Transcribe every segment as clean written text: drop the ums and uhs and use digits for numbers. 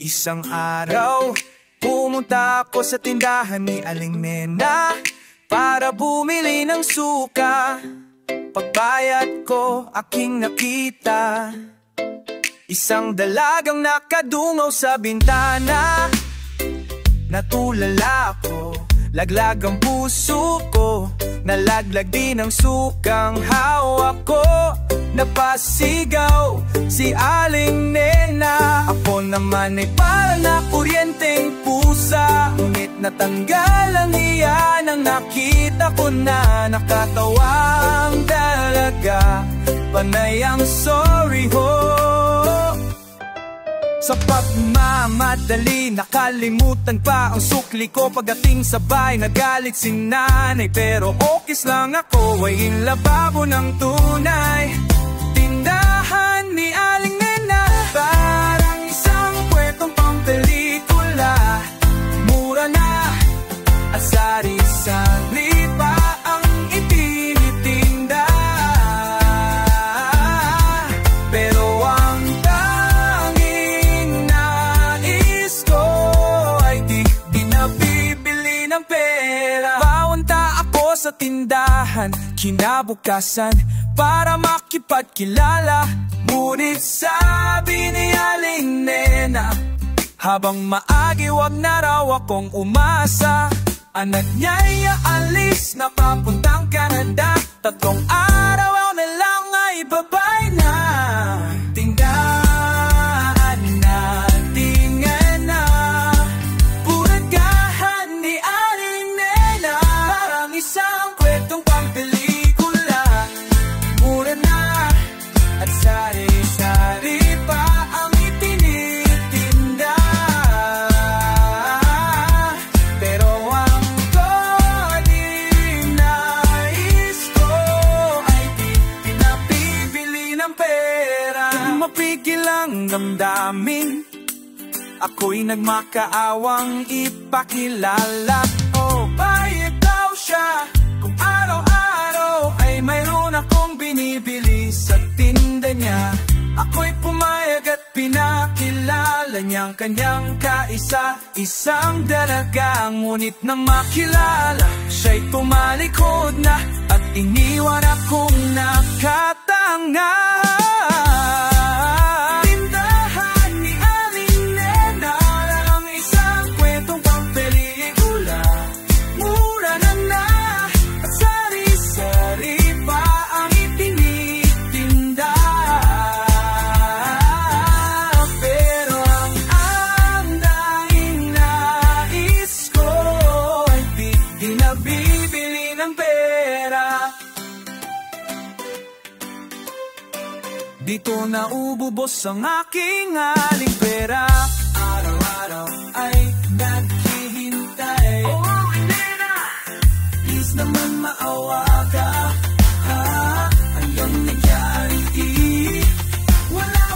Isang araw, pumunta ako sa tindahan ni Aling Nena para bumili ng suka. Pagbayad ko, aking nakita isang dalagang nakadungaw sa bintana. Natulala ako, laglag ang puso ko, nalaglag din ang sukang hawak ko. Napasigaw si Aling Nena, ako naman ay parang na kuryenteng pusa. Ngunit natanggal ang iyan nang nakita ko na nakatawang dalaga. Panay ang sorry ho. Sa pagmamadali, nakalimutan pa ang sukli ko. Pagdating sa bahay, nagalit si nanay. Pero okis lang ako, ay yung lababo ng tunay. Tindahan ni Aling Nena, parang isang puwetong pampelikula. Mura na at sari-sari pa ang itinitinda. Pero ang tanging nais ko ay di nabibili ng pera. Paunta ako sa tindahan kinabukasan para makipagkilala. Ngunit sabi ni Aling Nena, habang maagi wag na raw akong umasa. Anak niya'y aalis na papuntang Canada. 3 araw na lang ay babay na. Tindahan natin na puragahan ni Aling Nena, parang isang kwentong pampelikula. Mura na at sari-sari pa ang itinitinda. Pero ang konting nais ko ay di pinapibili ng pera. Mapigil ang damdamin, ako'y nagmakaawang ipakilala. Oh, bayad daw siya kung araw-araw ay mayroon akong binibili sa tinda niya. Ako'y pumayag at pinakilala niyang kanyang kaisa-isang dalaga. Ngunit nang makilala, siya'y tumalikod na at iniwan akong nakatanga. Tindahan ni Aling Nena, ang isang kwentong pampelikula. Mura na at sari-sari pa ang itinitinda. Pero ang tanging nais ko ay di nabibili ng pera. Dito na ububos ang aking aling pera. Araw-araw ay naghihintay. Oh, Nena, please naman maawa ka. Ha? Anong nangyari? Wala.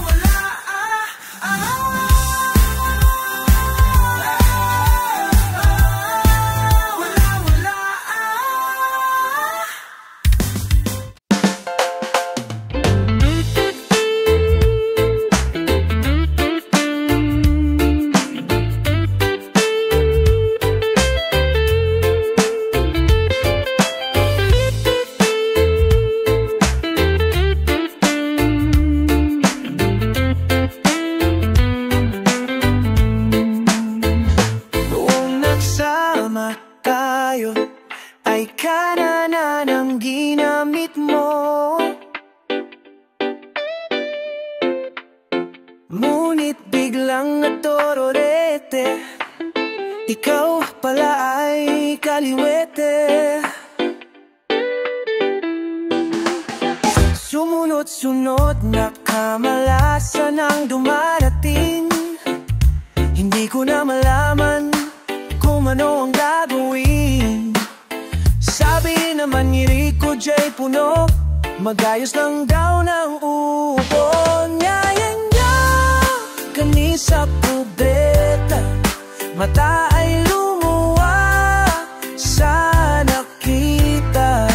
Ay kanana ng ginamit mo, ngunit biglang natororete. Ikaw pala ay kaliwete. Sumunod-sunod na kamalasan ang dumarating. Hindi ko na malaman kung ano ang gagawin. Sabi naman ni Rico J. Puno, magayos lang daw ng upo. Nyaya-nya kani sa kubeta, mata ay lumuwa sa nakita.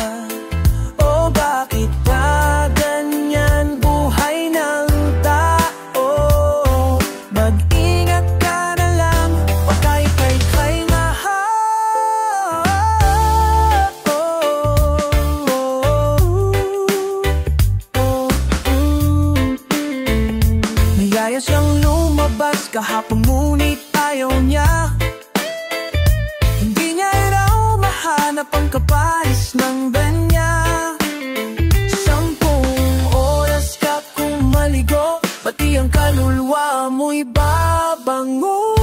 O bakit ba ganyan buhay ng tao? Mag-ingat ka kahapon ngunit ayaw niya. Hindi niya raw mahanap ang kapares ng banya. 10 oras ka kung maligo, pati ang kaluluwa mo'y babango.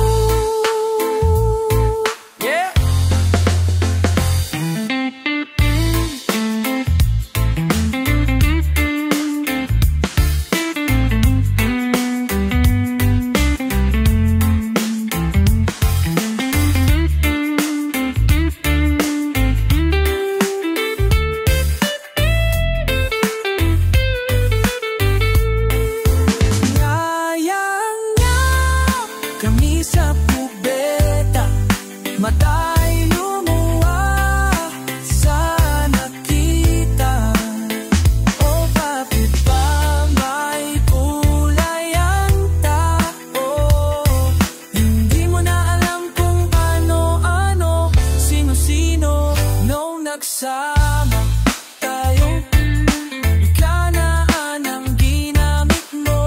Mata'y lumuwa sa nakita. O bakit ba may kulay ang tao? Hindi mo na alam kung ano-ano, sino-sino nung nagsama tayo. Iklanaan ang ginamit mo,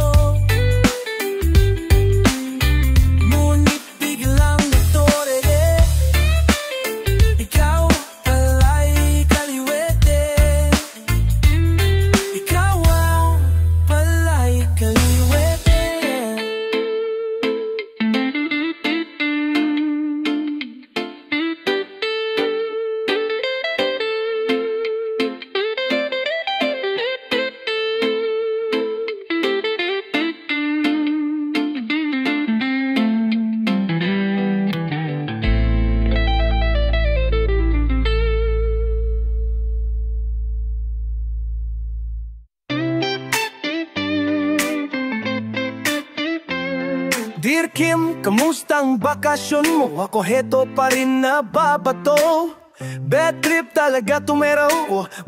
ngunit biglang Dear Kim, kamustang bakasyon mo? Ako heto pa rin nababato. Bad trip talaga tumero.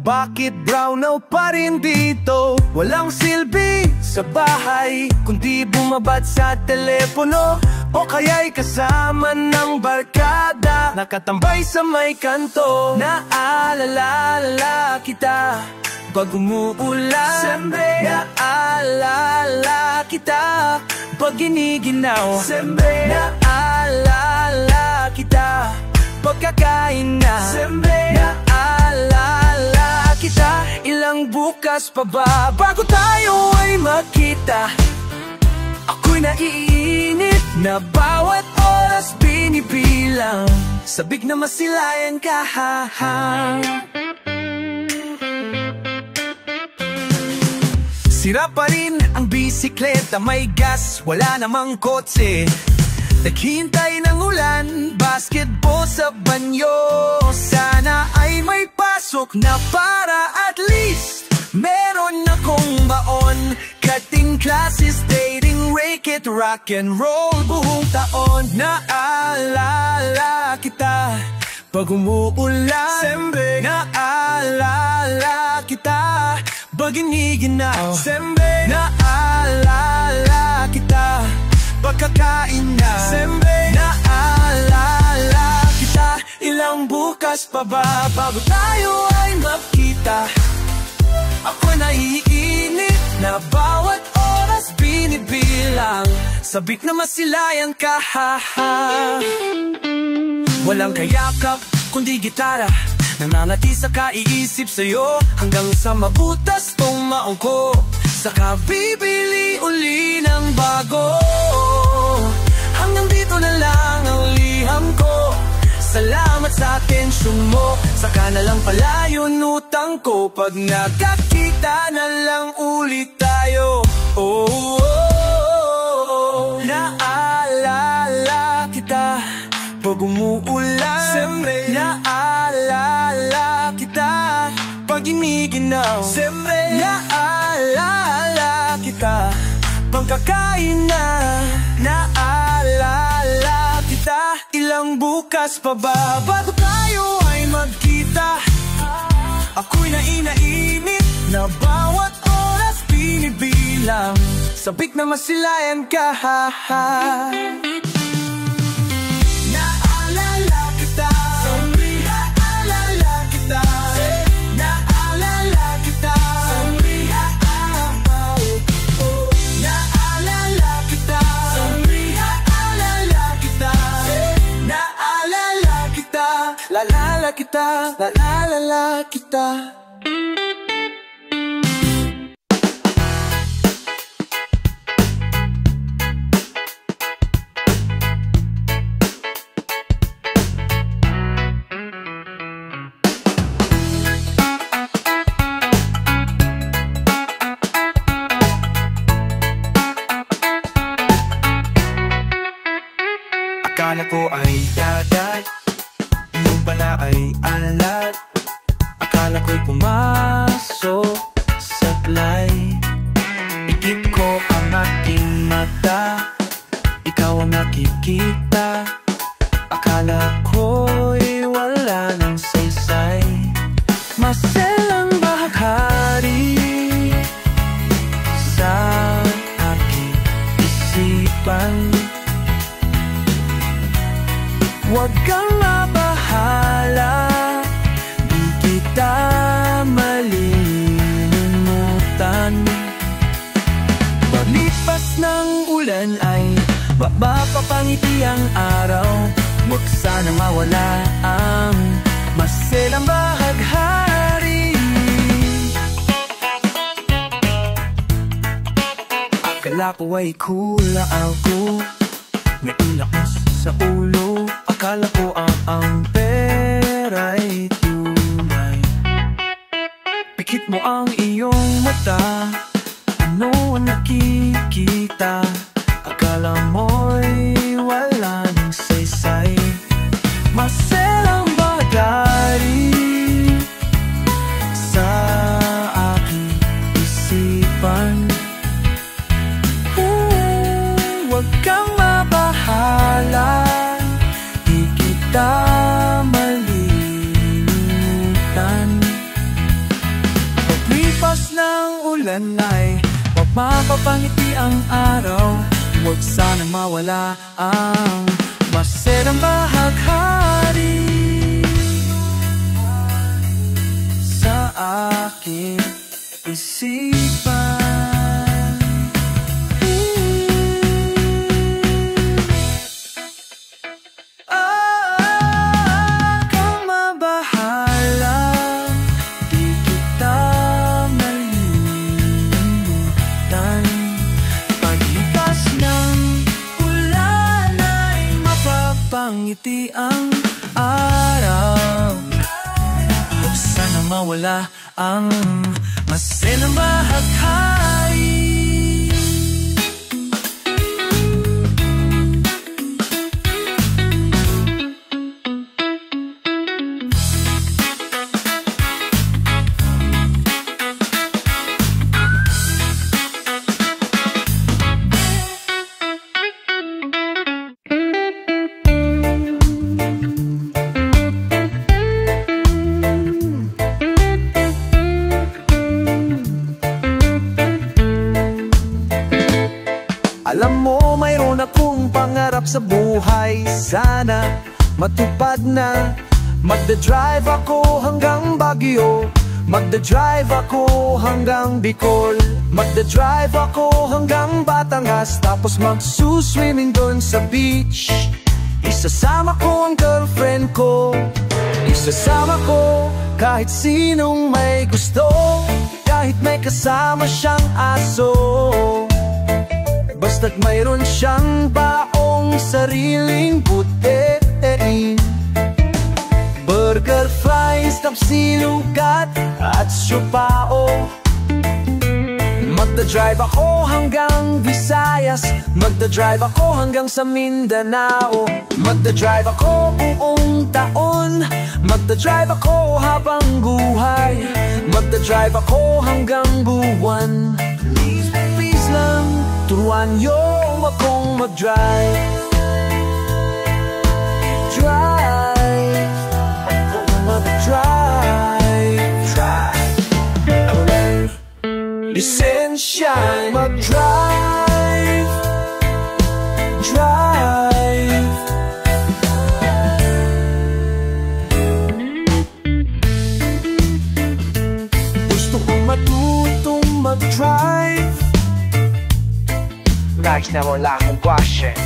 Bakit brownow pa rin dito? Walang silbi sa bahay, kundi bumabad sa telepono. O kaya'y kasama ng barkada, nakatambay sa may kanto. Naalala kita pag umuulan, Sembre. Naalala kita pag giniginaw, Sembre. Naalala kita pagkakain na, Sembre. Naalala kita, ilang bukas pa ba bago tayo ay magkita? Ako'y naiinit na bawat oras binibilang, sabik na masilayan ka, Sira pa rin ang bisikleta, may gas, wala namang kotse. Naghihintay ng ulan, basketball sa banyo. Sana ay may pasok na para at least meron akong baon. Cutting classes, dating, racket, rock and roll buong taon. Naalala kita pag umuulan, Sembre. Naalala kita pag giniginaw, Sembre. Naalala kita pagkakain na, Sembre. Naalala kita, ilang bukas pa ba bago tayo ay magkita? Ako'y naiinit na bawat oras binibilang, sabik na masilayan ka, Walang kayakap kundi gitara, nananati sa kaiisip sa'yo, hanggang sa mabutas tong maong ko. Saka bibili uli ng bago, hanggang dito na lang ang liham ko. Salamat sa atensyon mo, saka na lang pala yun utang ko. Pag nagkakita na lang ulit tayo, Naalala kita pag umuulan, Sembre. Naalala kita pag giniginaw, Sembre. Naalala kita pagkakain na. Naalala kita, ilang bukas pa ba bago tayo ay magkita? Ako'y nainait na bawat oras binibilang, sabik na masilayan ka, Naalala kita, Sembre. Naalala kita, Naalala kita, Sembre. Naalala kita, Sembre. naalala kita, naalala kita. Akala ko ay dagat, yung pala ay alat. Akala ko'y pumasok sa glay. Ikip ko ang aking mata, ikaw ang nakikita. Akala ko'y wala ng saysay. Maselang bahaghari sa aking isipan. Huwag kang mabahala, di kita malilimutan. Paglipas ng ulan ay mapapangiti ang araw. Huwag sana mawala ang maselang bahaghari. Akala ko ay kulang ako, may ulak sa ulo. Akala ko ang pera'y tunay. Pikit mo ang iyong mata, ano ang nakikita? Akala mo'y wala ng saysay. Maselang bahaghari sa aking isipan. Huwag kang mabahala, malilimutan. Paglipas ng ulan ay mapapangiti ang araw. Huwag sanang mawala ang maselang bahaghari sa aking isipan. Pangiti ang araw, huwag sana mawala ang maselang bahaghari. Alam mo, mayroon akong pangarap sa buhay. Sana matupad na. Magdadrive ako hanggang Baguio, magdadrive ako hanggang Bicol, magdadrive ako hanggang Batangas, tapos magsuswimming doon sa beach. Isasama ko ang girlfriend ko, isasama ko kahit sinong may gusto, kahit may kasama siyang aso. Basta't mayroon siyang baong sariling butein, burger, fries, tapsilugat at siopao. Magdadrive ako hanggang Visayas, magdadrive ako hanggang sa Mindanao, magdadrive ako buong taon, magdadrive ako habang buhay, magdadrive ako hanggang buwan. Please lang, turuan niyo akong mag-drive. Drive, mag-drive, drive. Lisensya, mag-drive, drive. Gusto kong matutong mag-drive. Lagi na wala akong question.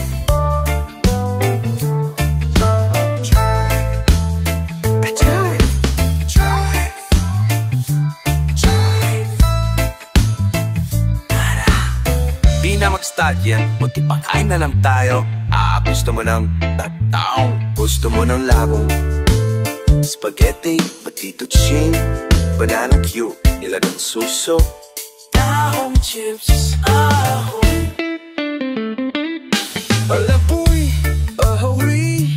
yan, magtipakain na lang tayo. Gusto mo ng tataong, gusto mo ng labong spaghetti, patituchin, banana cue, nilagang suso, tahong chips, ahon, alaboy, ahoy,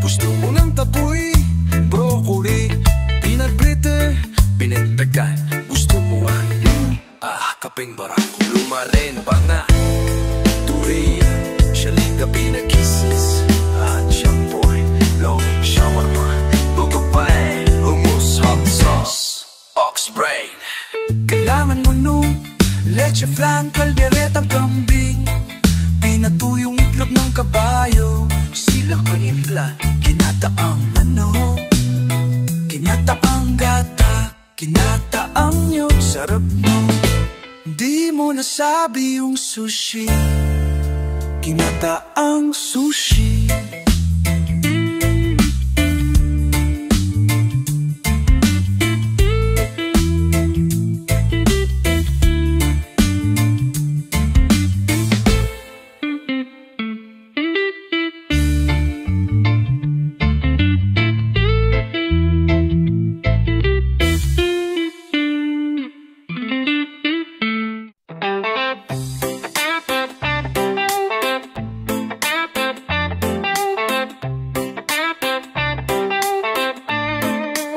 gusto mo ng taboy, broccoli, peanut butter, pinagdagan, gusto mo kaping barako, lumarin pa na durian, shalika pinag-kisses, champoy, long shawarma, bugupay, hummus, hot sauce, ox brain. Kailangan mo nung leche flan, kalderetang kambing, pinatuyong itlog ng kabayo, sila kanila, kinataang manok, kinataang gata, kinataang nyog, sarap mo. Di mo nasabi yung sushi, kinataang sushi.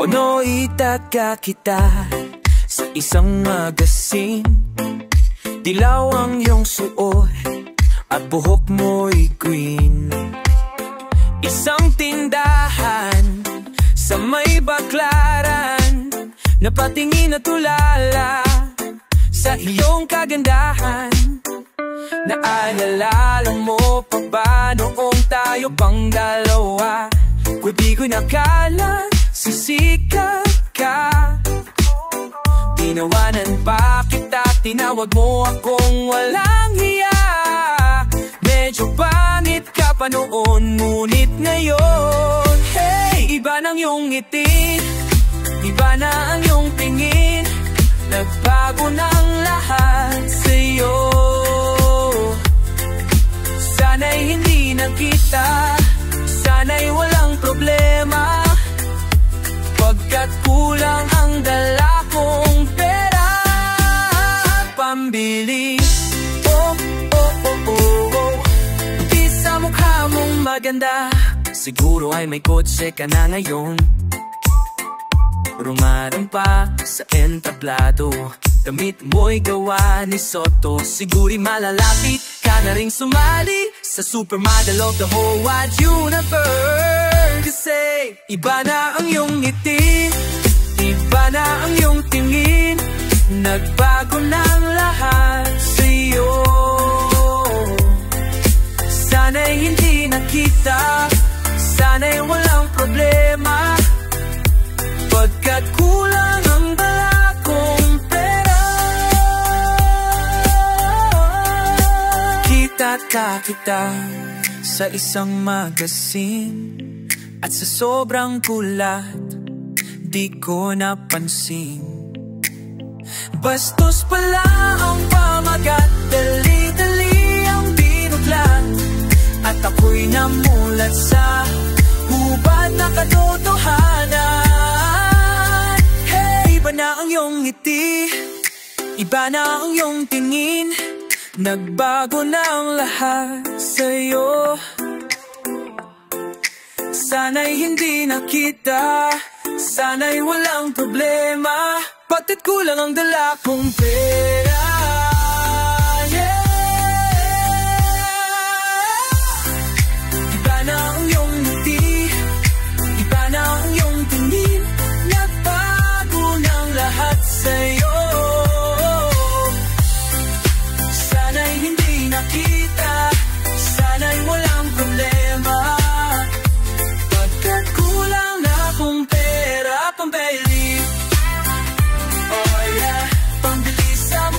Ono itaga kita sa isang magasin, dilaw ang iyong suot at buhok mo'y green. Isang tindahan sa may baklaran, napatingin at tulala sa iyong kagandahan. Naalala mo pa ba noong tayo pang dalawa? Kaibigo'y nakala sisikat ka, tinawanan pa kita, tinawag mo akong walang hiya. Medyo pangit ka pa noon, ngunit ngayon, hey, iba nang iyong ngiti, iba na ang iyong tingin, nagbago ng lahat sa'yo. Sana'y hindi na kita, sana'y walang problema, pagkat kulang ang dala kong pera pambili. Oh, oh, oh, oh, oh. Di sa mukha mong maganda, siguro ay may kotse ka na ngayon. Rumarang pa sa entablado, damit mo'y gawa ni Soto. Siguri malalapit ka na ring sumali sa supermodel of the whole wide universe. Kasi iba na ang iyong ngiti, iba na ang iyong tingin, nagbago ng lahat sa'yo. Sana'y hindi nakita, sana'y walang problema, pagkat kulang ang dala kong pera. Kita sa isang magasin, at sa sobrang kulat, di ko napansin. Bastos pala ang pamagat, dali-dali ang binuglat, at ako'y namulat sa hubad na katotohanan. Hey, iba na ang iyong ngiti, iba na ang iyong tingin, nagbago na ang lahat sa'yo. Sana'y hindi nakita, sana'y walang problema, pagkat kulang ang dala kong pera. Iba na ang iyong ngiti, iba na ang iyong tingin, nagbago ng lahat sa'yo. Sana'y hindi nakita, sana'y walang problema, pagkat kulang na akong pera pambili. Oh yeah, pambili sa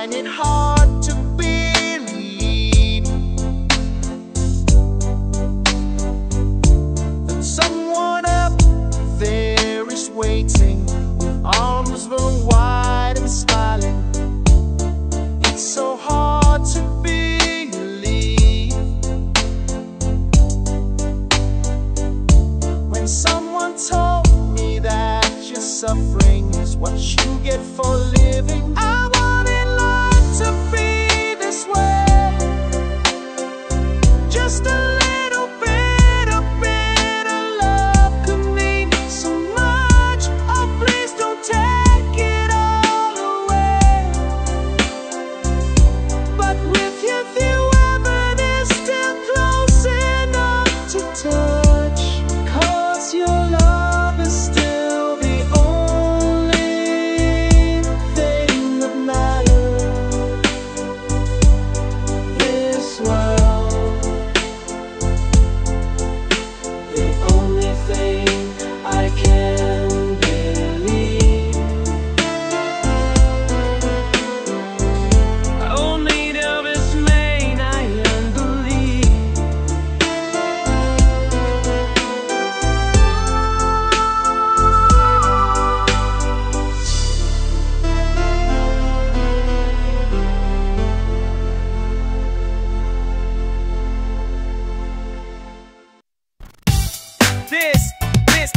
find it hard to believe that someone up there is waiting with arms very wide and smiling. It's so hard to believe when someone told me that your suffering is what you get for living. I wanted life to be this way, just a little bit of love could mean so much. Oh, please don't take it all away. But with you, the weapon is still close enough to touch, 'cause your love is still the only thing that matters. This world, the only thing I can believe. Only Elvis Maine I unbelieve.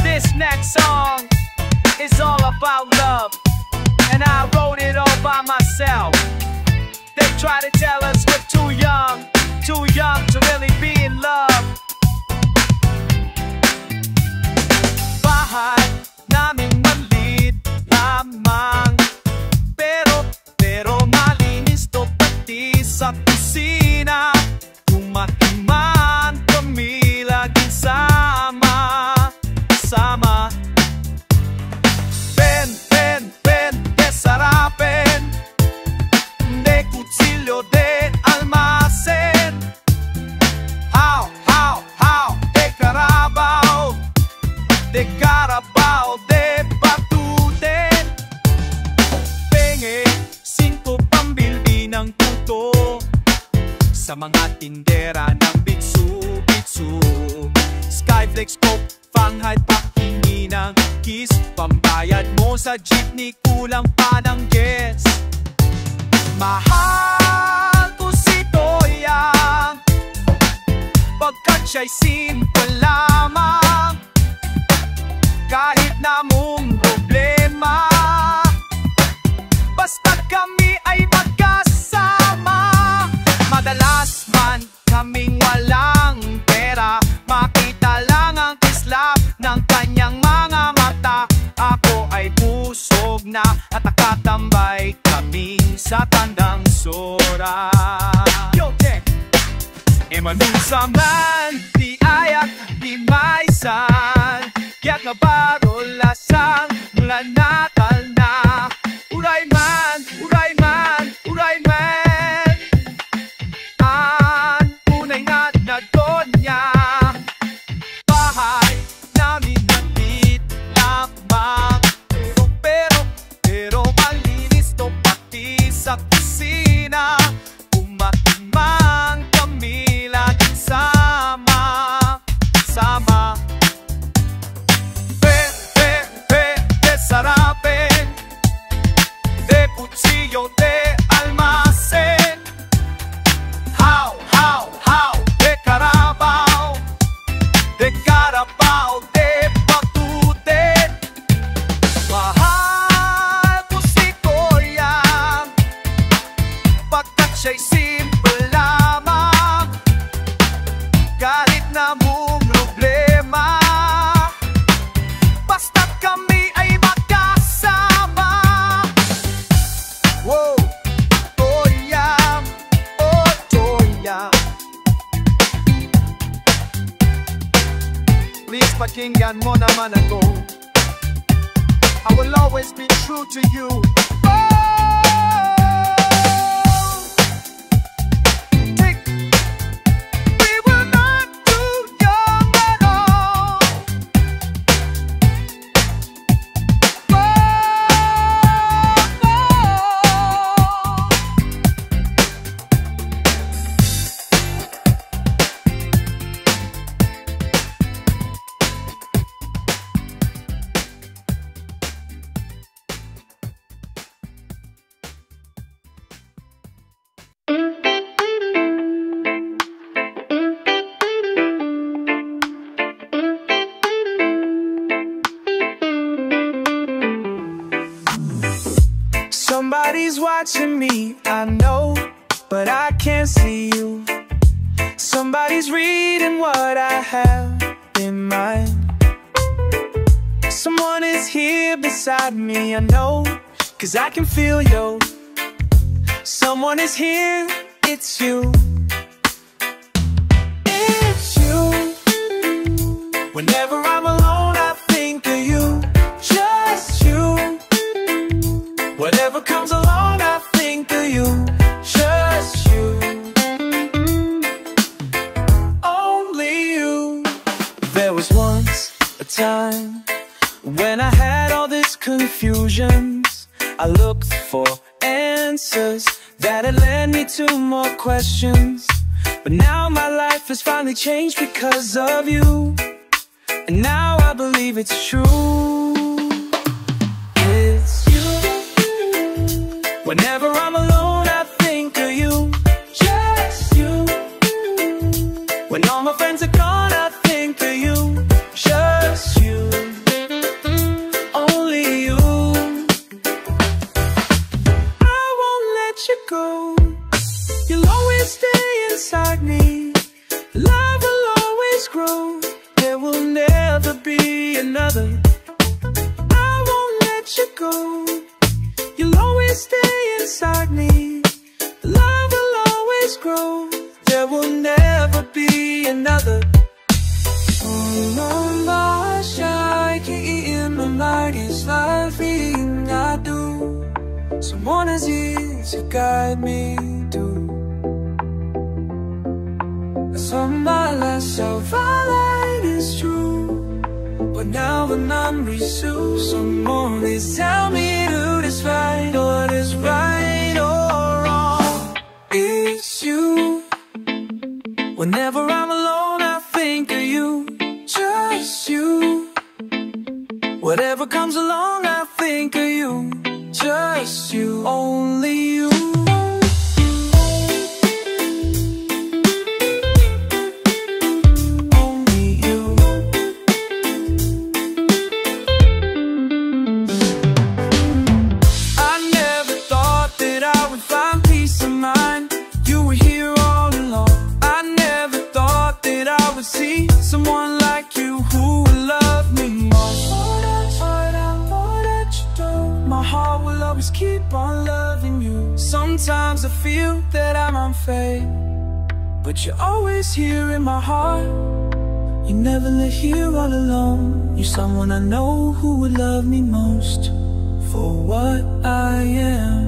This next song is all about love, and I wrote it all by myself. They try to tell us we're too young to really be in love. Bahay naming maliit lamang, pero malinis to pati sa kusina. Kumatiman kami laging sama. Ven, de sarapin, de cuchillo de almacén. How, de carabao, de batuten. Penge, 5 pambilbi ng puto sa mga tindera ng bitsu-bitsu. Skyflex Coke, Fahrenheit pakingi ng kiss. Pambayad mo sa jeepney, kulang pa ng gas. Mahal ko si Toyang, pagkat siya'y simple lamang. Kahit na mong problema, basta kami ay magkasama. Madalas man kaming walang pera, makita lang ang kislap ng kanyang mga mata. Ako ay busog na at nakatambay kami sa tandang sora. Yo, check! Emanusaman, di ayak, di maisan, kaya kabarolasan, mula nakal na. Uray man, unay na doon niya. Bahay namin maliit lamang, pero malinis to pati sa kusina. Umatimang kami laging sama. De sarapin, de cuchillo de almacén. How, de carabao, de batuten. Mahal ko si Toyang, pagkat siya'y simple lamang. Kahit na mong problema, basta't kami ay magkasama. Wow, Toyang, oh Toyang. Please pakinggan mo naman ako. I will always be true to you. We were not too young at all. Somebody's watching me, I know, but I can't see you. Somebody's reading what I have in mind. Someone is here beside me, I know, 'cause I can feel you. Someone is here, it's you. It's you. Whenever I'm alone, I think of you. Just you. Whatever comes along, I think of you. Just you. Only you. There was once a time when I had all these confusions. I looked for answers that had led me to more questions. But now my life has finally changed because of you. And now I believe it's true. It's you. Whenever I'm alone, I think of you. Just you. When all my friends are gone, I think of you. Just you. Only you. I won't let you go. You'll always stay inside me. Love will always grow. There will never be another. I won't let you go. You'll always stay inside me. Love will always grow. There will never be another. Someone is here to guide me through. Some my myself, our light is true. But now when I'm resumed, someone is tell me to decide what is right or wrong. It's you. Whenever I'm alone, I think of you. Just you. Whatever comes along, I think of you. Just you. Only you. Someone like you who will love me more. My heart will always keep on loving you. Sometimes I feel that I'm unfair, but you're always here in my heart. You never live here all alone. You're someone I know who would love me most for what I am.